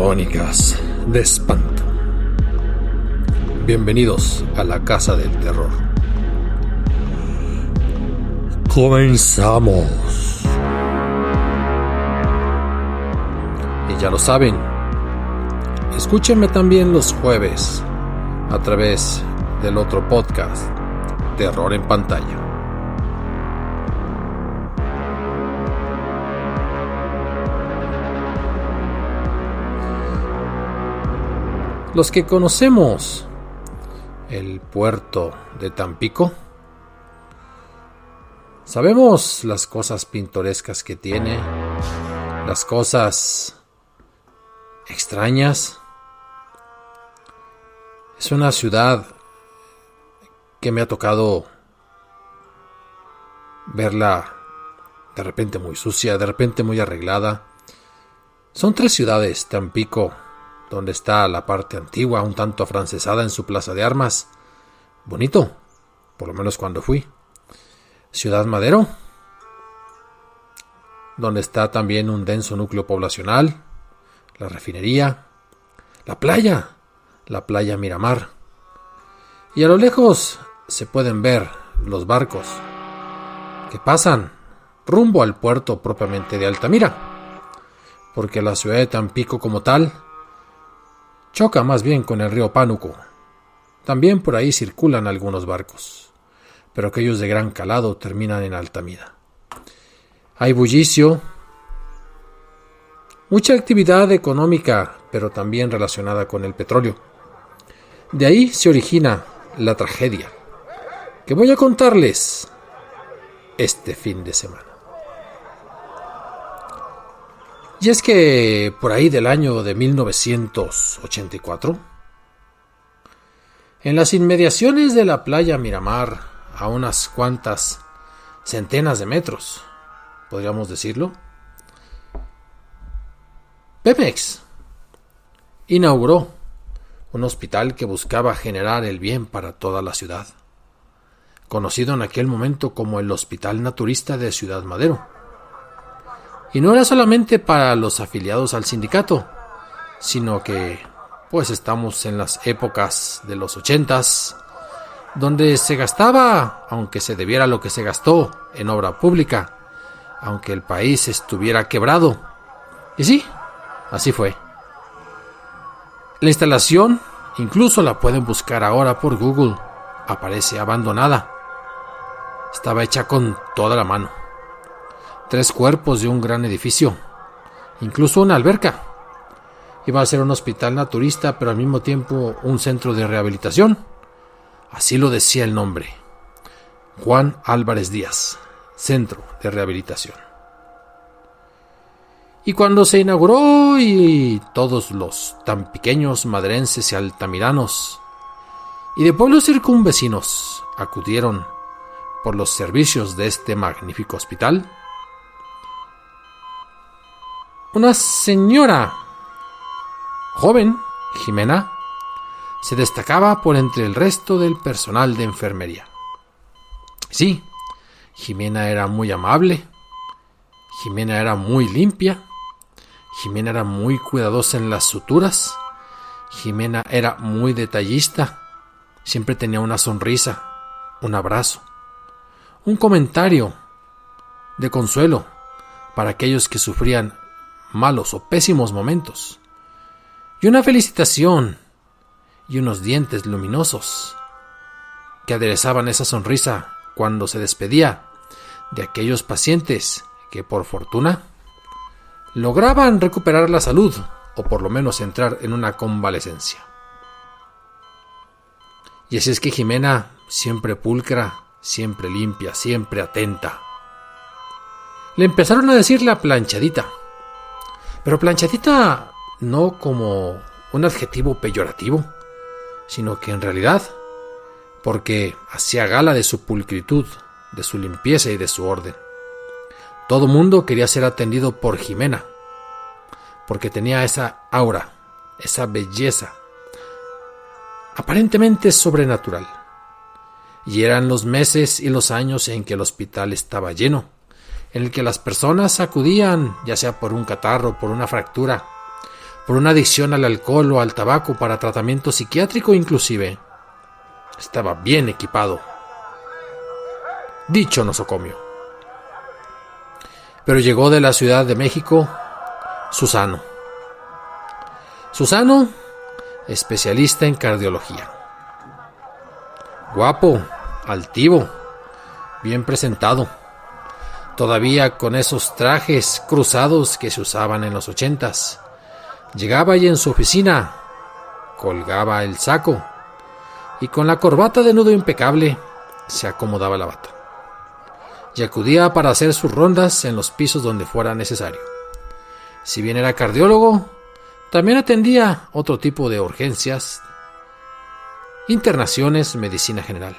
Crónicas de espanto. Bienvenidos a la casa del terror. Comenzamos. Y ya lo saben, escúchenme también los jueves a través del otro podcast, Terror en Pantalla. Los que conocemos el puerto de Tampico, sabemos las cosas pintorescas que tiene, las cosas extrañas. Es una ciudad que me ha tocado verla de repente muy sucia, de repente muy arreglada. Son 3 ciudades: Tampico, donde está la parte antigua, un tanto afrancesada en su plaza de armas. Bonito, por lo menos cuando fui. Ciudad Madero, donde está también un denso núcleo poblacional, la refinería, la playa Miramar. Y a lo lejos se pueden ver los barcos que pasan rumbo al puerto propiamente de Altamira, porque la ciudad de Tampico como tal choca más bien con el río Pánuco. También por ahí circulan algunos barcos, pero aquellos de gran calado terminan en Altamira. Hay bullicio, mucha actividad económica, pero también relacionada con el petróleo. De ahí se origina la tragedia que voy a contarles este fin de semana. Y es que por ahí del año de 1984, en las inmediaciones de la playa Miramar, a unas cuantas centenas de metros, podríamos decirlo, Pemex inauguró un hospital que buscaba generar el bien para toda la ciudad, conocido en aquel momento como el Hospital Naturista de Ciudad Madero. Y no era solamente para los afiliados al sindicato, sino que pues estamos en las épocas de los 80s, donde se gastaba, aunque se debiera lo que se gastó en obra pública, aunque el país estuviera quebrado. Y sí, así fue. La instalación, incluso la pueden buscar ahora por Google, aparece abandonada. Estaba hecha con toda la mano. 3 cuerpos de un gran edificio, incluso una alberca. Iba a ser un hospital naturista, pero al mismo tiempo un centro de rehabilitación. Así lo decía el nombre: Juan Álvarez Díaz, Centro de Rehabilitación. Y cuando se inauguró y todos los tampiqueños, maderenses y altamiranos y de pueblos circunvecinos acudieron por los servicios de este magnífico hospital, una señora joven, Jimena, se destacaba por entre el resto del personal de enfermería. Sí, Jimena era muy amable, Jimena era muy limpia, Jimena era muy cuidadosa en las suturas, Jimena era muy detallista, siempre tenía una sonrisa, un abrazo, un comentario de consuelo para aquellos que sufrían malos o pésimos momentos, y una felicitación y unos dientes luminosos que aderezaban esa sonrisa cuando se despedía de aquellos pacientes que por fortuna lograban recuperar la salud o por lo menos entrar en una convalecencia. Y así es que Jimena, siempre pulcra, siempre limpia, siempre atenta, le empezaron a decir la planchadita. Pero planchadita no como un adjetivo peyorativo, sino que en realidad porque hacía gala de su pulcritud, de su limpieza y de su orden. Todo mundo quería ser atendido por Jimena, porque tenía esa aura, esa belleza, aparentemente sobrenatural. Y eran los meses y los años en que el hospital estaba lleno, en el que las personas acudían, ya sea por un catarro, por una fractura, por una adicción al alcohol o al tabaco para tratamiento psiquiátrico inclusive. Estaba bien equipado. Dicho nosocomio. Pero llegó de la Ciudad de México Susano. Susano, especialista en cardiología. Guapo, altivo, bien presentado. Todavía con esos trajes cruzados que se usaban en los 80s. Llegaba y en su oficina colgaba el saco y con la corbata de nudo impecable se acomodaba la bata. Y acudía para hacer sus rondas en los pisos donde fuera necesario. Si bien era cardiólogo, también atendía otro tipo de urgencias, internaciones, medicina general.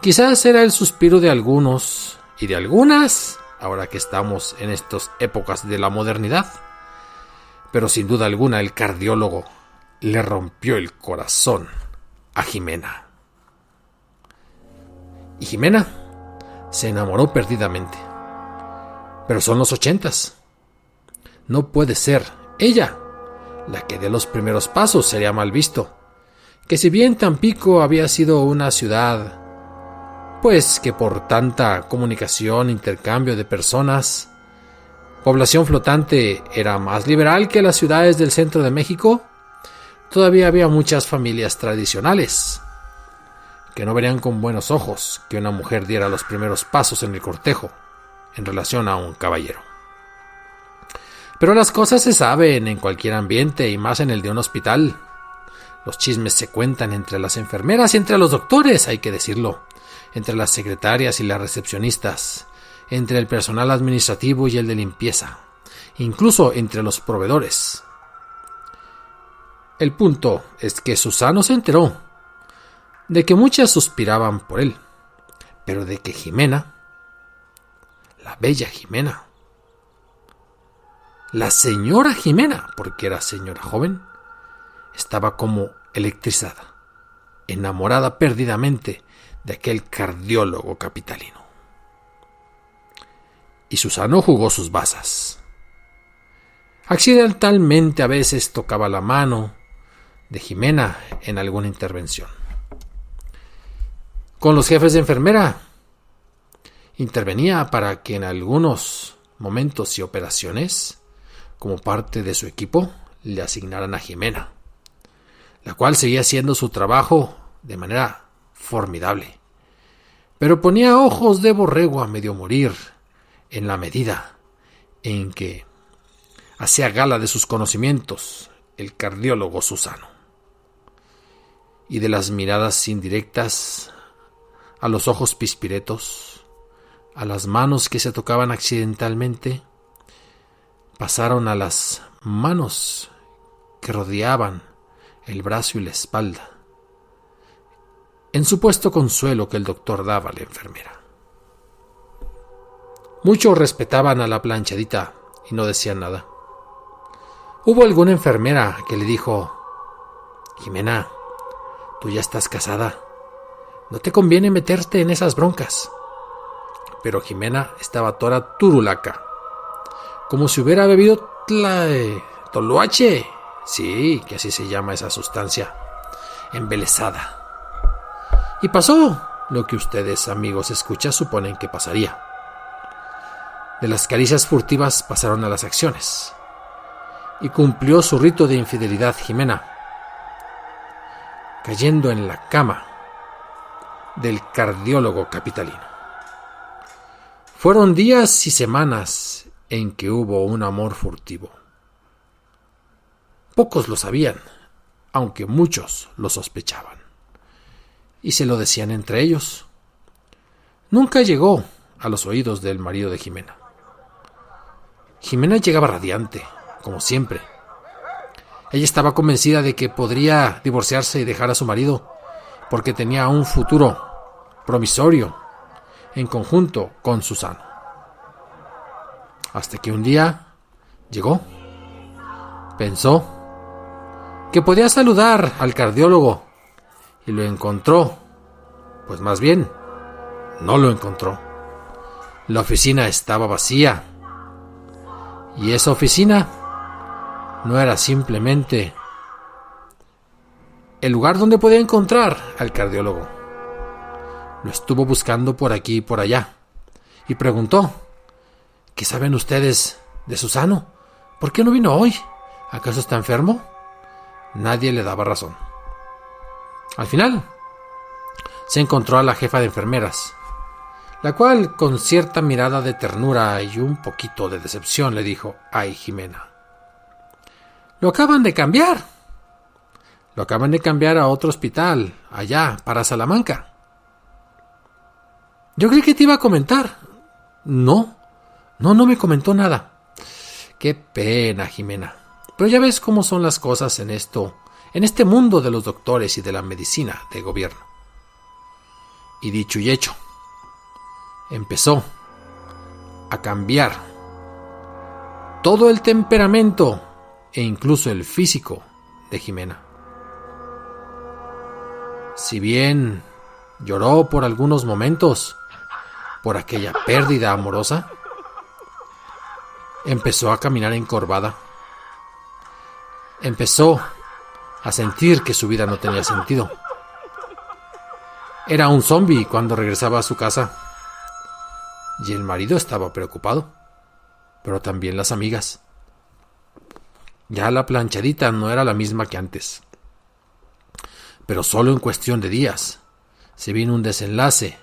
Quizás era el suspiro de algunos y de algunas, ahora que estamos en estas épocas de la modernidad, pero sin duda alguna el cardiólogo le rompió el corazón a Jimena. Y Jimena se enamoró perdidamente. Pero son los 80s. No puede ser ella la que dé los primeros pasos, sería mal visto. Que si bien Tampico había sido una ciudad, pues que por tanta comunicación, intercambio de personas, población flotante era más liberal que las ciudades del centro de México, todavía había muchas familias tradicionales que no verían con buenos ojos que una mujer diera los primeros pasos en el cortejo en relación a un caballero. Pero las cosas se saben en cualquier ambiente y más en el de un hospital. Los chismes se cuentan entre las enfermeras y entre los doctores, hay que decirlo, entre las secretarias y las recepcionistas, entre el personal administrativo y el de limpieza, incluso entre los proveedores. El punto es que Susano se enteró de que muchas suspiraban por él, pero de que Jimena, la bella Jimena, la señora Jimena, porque era señora joven, estaba como electrizada, enamorada perdidamente de aquel cardiólogo capitalino. Y Susano jugó sus bazas. Accidentalmente a veces tocaba la mano de Jimena en alguna intervención. Con los jefes de enfermera intervenía para que en algunos momentos y operaciones, como parte de su equipo, le asignaran a Jimena, la cual seguía haciendo su trabajo de manera formidable, pero ponía ojos de borrego a medio morir en la medida en que hacía gala de sus conocimientos el cardiólogo Susano y de las miradas indirectas a los ojos pispiretos, a las manos que se tocaban accidentalmente, pasaron a las manos que rodeaban el brazo y la espalda, en supuesto consuelo que el doctor daba a la enfermera. Muchos respetaban a la planchadita y no decían nada. Hubo alguna enfermera que le dijo: Jimena, tú ya estás casada, no te conviene meterte en esas broncas. Pero Jimena estaba toda turulaca, como si hubiera bebido toloache. Sí, que así se llama esa sustancia, embelesada. Y pasó lo que ustedes, amigos escuchas, suponen que pasaría. De las caricias furtivas pasaron a las acciones, y cumplió su rito de infidelidad Jimena, cayendo en la cama del cardiólogo capitalino. Fueron días y semanas en que hubo un amor furtivo. Pocos lo sabían, aunque muchos lo sospechaban, y se lo decían entre ellos. Nunca llegó a los oídos del marido de Jimena. Jimena llegaba radiante, como siempre. Ella estaba convencida de que podría divorciarse y dejar a su marido, porque tenía un futuro promisorio en conjunto con Susano. Hasta que un día llegó, pensó que podía saludar al cardiólogo y lo encontró. Pues más bien, no lo encontró. La oficina estaba vacía y esa oficina no era simplemente el lugar donde podía encontrar al cardiólogo. Lo estuvo buscando por aquí y por allá y preguntó: ¿qué saben ustedes de Susano? ¿Por qué no vino hoy? ¿Acaso está enfermo? Nadie le daba razón. Al final, se encontró a la jefa de enfermeras, la cual, con cierta mirada de ternura y un poquito de decepción, le dijo: «Ay, Jimena, lo acaban de cambiar. Lo acaban de cambiar a otro hospital, allá, para Salamanca. Yo creí que te iba a comentar». No me comentó nada. Qué pena, Jimena. Pero ya ves cómo son las cosas en este mundo de los doctores y de la medicina de gobierno. Y dicho y hecho, empezó a cambiar todo el temperamento e incluso el físico de Jimena. Si bien lloró por algunos momentos por aquella pérdida amorosa, empezó a caminar encorvada. Empezó a sentir que su vida no tenía sentido. Era un zombi cuando regresaba a su casa. Y el marido estaba preocupado, pero también las amigas. Ya la planchadita no era la misma que antes. Pero solo en cuestión de días se vino un desenlace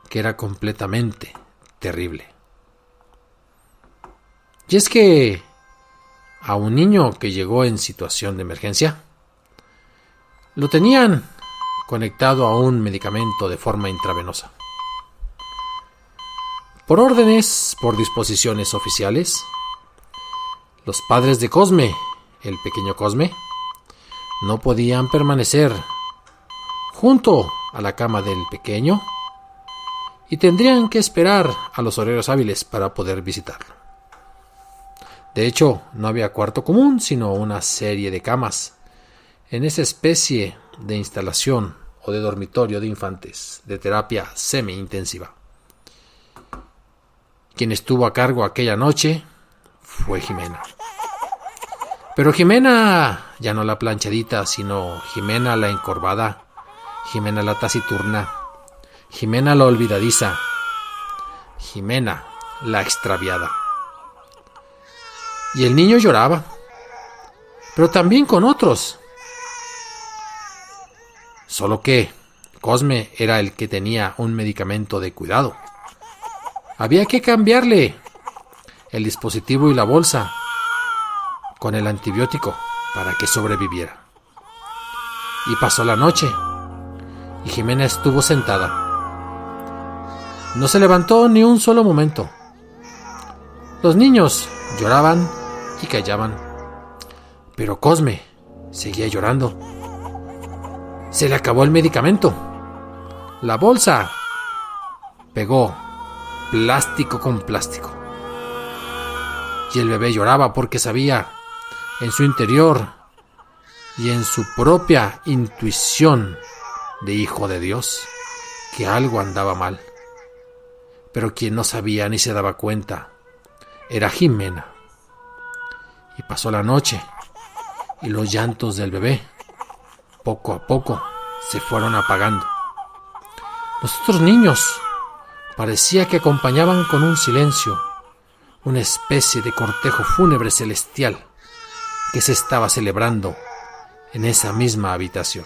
que era completamente terrible. Y es que a un niño que llegó en situación de emergencia, lo tenían conectado a un medicamento de forma intravenosa. Por órdenes, por disposiciones oficiales, los padres de Cosme, el pequeño Cosme, no podían permanecer junto a la cama del pequeño y tendrían que esperar a los horarios hábiles para poder visitarlo. De hecho, no había cuarto común, sino una serie de camas en esa especie de instalación o de dormitorio de infantes de terapia semi-intensiva. Quien estuvo a cargo aquella noche fue Jimena. Pero Jimena, ya no la planchadita, sino Jimena la encorvada, Jimena la taciturna, Jimena la olvidadiza, Jimena la extraviada. Y el niño lloraba, pero también con otros. Solo que Cosme era el que tenía un medicamento de cuidado. Había que cambiarle el dispositivo y la bolsa con el antibiótico para que sobreviviera. Y pasó la noche y Jimena estuvo sentada. No se levantó ni un solo momento. Los niños lloraban y callaban, pero Cosme seguía llorando. Se le acabó el medicamento. La bolsa pegó plástico con plástico. Y el bebé lloraba porque sabía en su interior y en su propia intuición de hijo de Dios que algo andaba mal. Pero quien no sabía ni se daba cuenta era Jimena. Y pasó la noche y los llantos del bebé poco a poco se fueron apagando. Los otros niños parecía que acompañaban con un silencio una especie de cortejo fúnebre celestial que se estaba celebrando en esa misma habitación.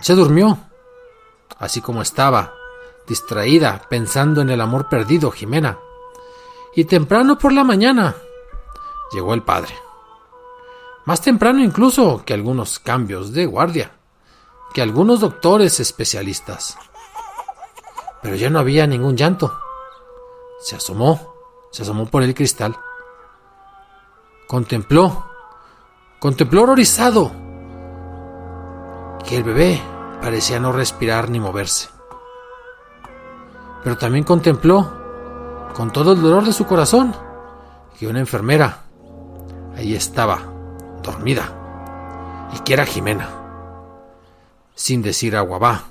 Se durmió, así como estaba, distraída, pensando en el amor perdido, Jimena. Y temprano por la mañana llegó el padre. Más temprano incluso que algunos cambios de guardia, que algunos doctores especialistas. Pero ya no había ningún llanto. Se asomó por el cristal. Contempló horrorizado que el bebé parecía no respirar ni moverse. Pero también contempló, con todo el dolor de su corazón, que una enfermera ahí estaba, dormida, y que era Jimena. Sin decir agua va,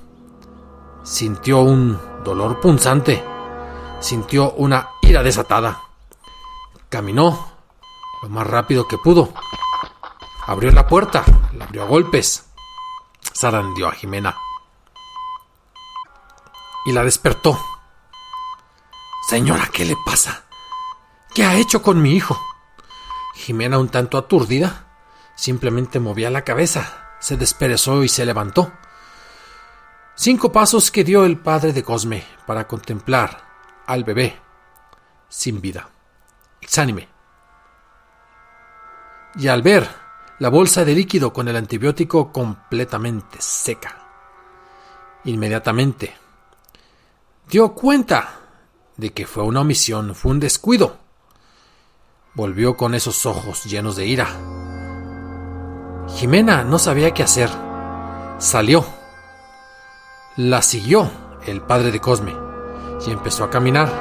sintió un dolor punzante, sintió una ira desatada. Caminó lo más rápido que pudo. Abrió la puerta, la abrió a golpes, zarandeó a Jimena y la despertó. Señora, ¿qué le pasa? ¿Qué ha hecho con mi hijo? Jimena, un tanto aturdida, simplemente movía la cabeza, se desperezó y se levantó. 5 pasos que dio el padre de Cosme para contemplar al bebé sin vida, exánime. Y al ver la bolsa de líquido con el antibiótico completamente seca, inmediatamente dio cuenta de que fue una omisión, fue un descuido. Volvió con esos ojos llenos de ira. Jimena no sabía qué hacer. Salió. La siguió el padre de Cosme y empezó a caminar.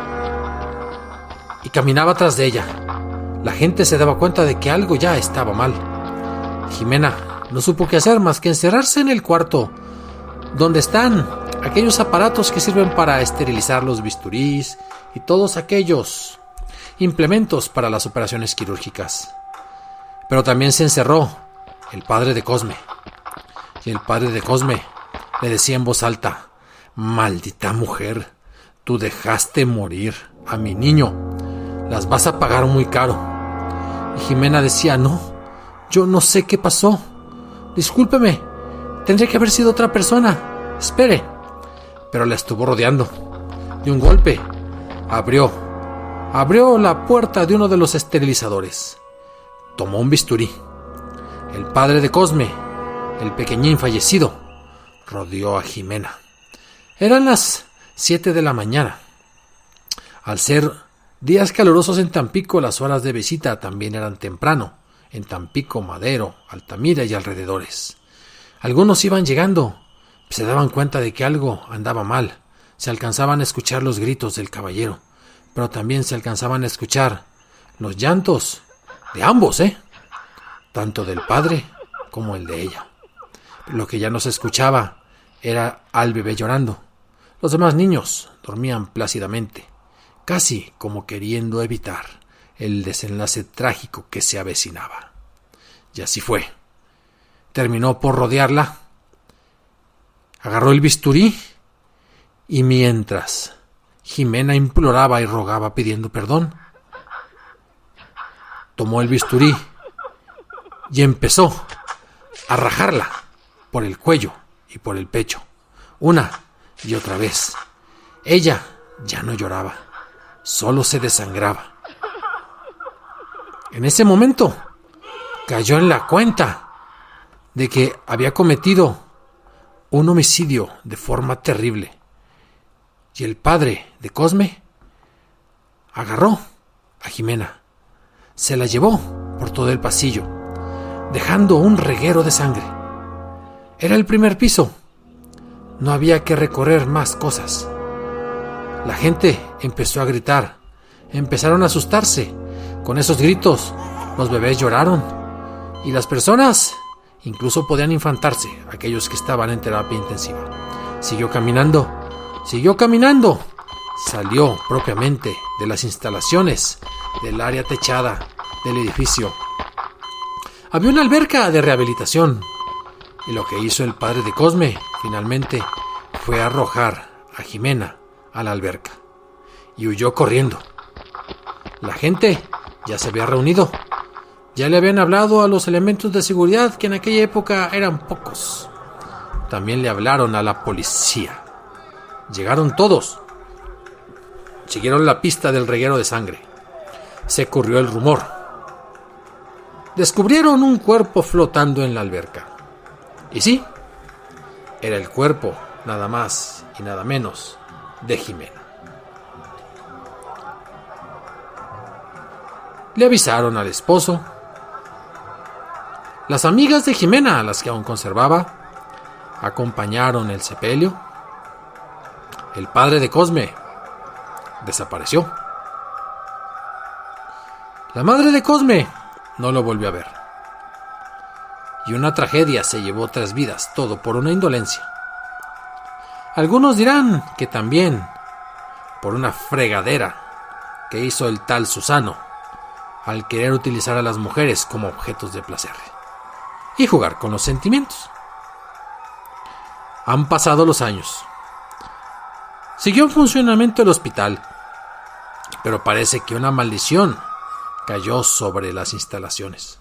Y caminaba tras de ella. La gente se daba cuenta de que algo ya estaba mal. Jimena no supo qué hacer más que encerrarse en el cuarto donde están aquellos aparatos que sirven para esterilizar los bisturís y todos aquellos implementos para las operaciones quirúrgicas. Pero también se encerró el padre de Cosme. Y el padre de Cosme le decía en voz alta: maldita mujer, tú dejaste morir a mi niño, las vas a pagar muy caro. Y Jimena decía: no, yo no sé qué pasó, discúlpeme, tendría que haber sido otra persona, espere. Pero la estuvo rodeando. De un golpe abrió la puerta de uno de los esterilizadores. Tomó un bisturí. El padre de Cosme, el pequeñín fallecido, rodeó a Jimena. Eran las 7 de la mañana. Al ser días calurosos en Tampico, las horas de visita también eran temprano, en Tampico, Madero, Altamira y alrededores. Algunos iban llegando, se daban cuenta de que algo andaba mal. Se alcanzaban a escuchar los gritos del caballero, pero también se alcanzaban a escuchar los llantos de ambos, tanto del padre como el de ella. Lo que ya no se escuchaba era al bebé llorando. Los demás niños dormían plácidamente, casi como queriendo evitar el desenlace trágico que se avecinaba. Y así fue. Terminó por rodearla, agarró el bisturí y mientras Jimena imploraba y rogaba pidiendo perdón, tomó el bisturí y empezó a rajarla por el cuello y por el pecho, una y otra vez. Ella ya no lloraba, solo se desangraba. En ese momento cayó en la cuenta de que había cometido un homicidio de forma terrible. Y el padre de Cosme agarró a Jimena, se la llevó por todo el pasillo, dejando un reguero de sangre. Era el primer piso. No había que recorrer más cosas. La gente empezó a gritar, empezaron a asustarse. Con esos gritos, los bebés lloraron y las personas incluso podían infartarse, aquellos que estaban en terapia intensiva. Siguió caminando, salió propiamente de las instalaciones del área techada del edificio. Había una alberca de rehabilitación y lo que hizo el padre de Cosme finalmente fue arrojar a Jimena a la alberca y huyó corriendo. La gente ya se había reunido. Ya le habían hablado a los elementos de seguridad, que en aquella época eran pocos. También le hablaron a la policía. Llegaron todos. Siguieron la pista del reguero de sangre. Se corrió el rumor. Descubrieron un cuerpo flotando en la alberca. Y sí, era el cuerpo, nada más y nada menos, de Jimena. Le avisaron al esposo. Las amigas de Jimena, las que aún conservaba, acompañaron el sepelio. El padre de Cosme desapareció. La madre de Cosme no lo volvió a ver. Y una tragedia se llevó 3 vidas, todo por una indolencia. Algunos dirán que también por una fregadera que hizo el tal Susano al querer utilizar a las mujeres como objetos de placer y jugar con los sentimientos. Han pasado los años. Siguió en funcionamiento el hospital, pero parece que una maldición cayó sobre las instalaciones.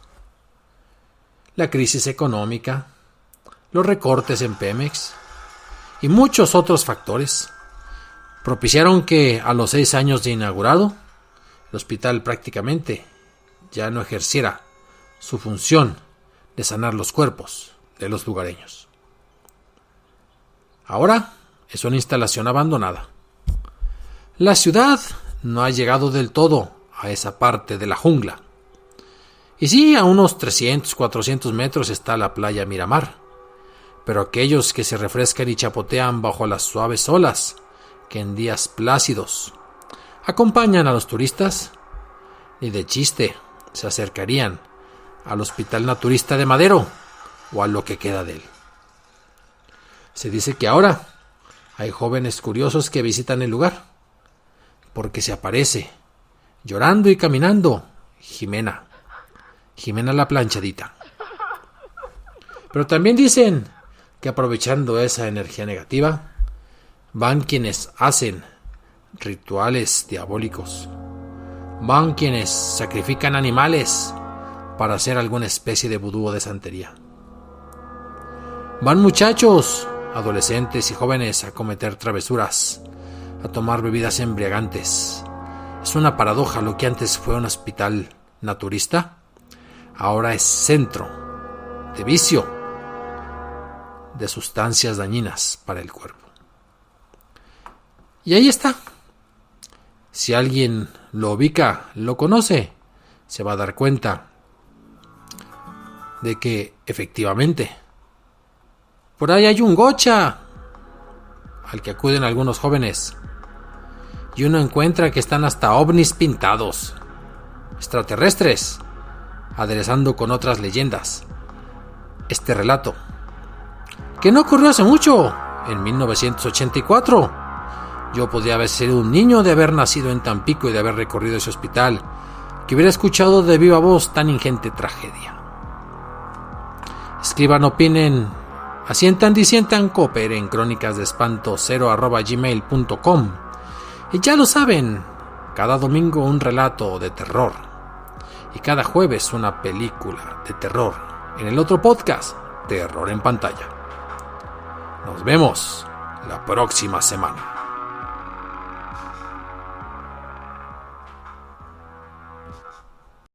La crisis económica, los recortes en Pemex y muchos otros factores propiciaron que a los 6 años de inaugurado, el hospital prácticamente ya no ejerciera su función de sanar los cuerpos de los lugareños. Ahora es una instalación abandonada. La ciudad no ha llegado del todo a esa parte de la jungla. Y sí, a unos 300, 400 metros está la playa Miramar, pero aquellos que se refrescan y chapotean bajo las suaves olas que en días plácidos acompañan a los turistas, ni de chiste se acercarían al Hospital Naturista de Madero o a lo que queda de él. Se dice que ahora hay jóvenes curiosos que visitan el lugar, porque se aparece, llorando y caminando, Jimena la planchadita. Pero también dicen que aprovechando esa energía negativa, van quienes hacen rituales diabólicos, van quienes sacrifican animales para hacer alguna especie de vudú o de santería. Van muchachos, adolescentes y jóvenes a cometer travesuras, a tomar bebidas embriagantes. Es una paradoja: lo que antes fue un hospital naturista, ahora es centro de vicio, de sustancias dañinas para el cuerpo. Y ahí está. Si alguien lo ubica, lo conoce, se va a dar cuenta de que efectivamente por ahí hay un gocha al que acuden algunos jóvenes, y uno encuentra que están hasta ovnis pintados, extraterrestres, aderezando con otras leyendas este relato, que no ocurrió hace mucho, en 1984. Yo podía haber sido un niño de haber nacido en Tampico y de haber recorrido ese hospital, que hubiera escuchado de viva voz tan ingente tragedia. Escriban, opinen, asientan, disientan, cooperen. crónicasdeespanto0@gmail.com. Y ya lo saben, cada domingo un relato de terror y cada jueves una película de terror en el otro podcast, Terror en Pantalla. Nos vemos la próxima semana.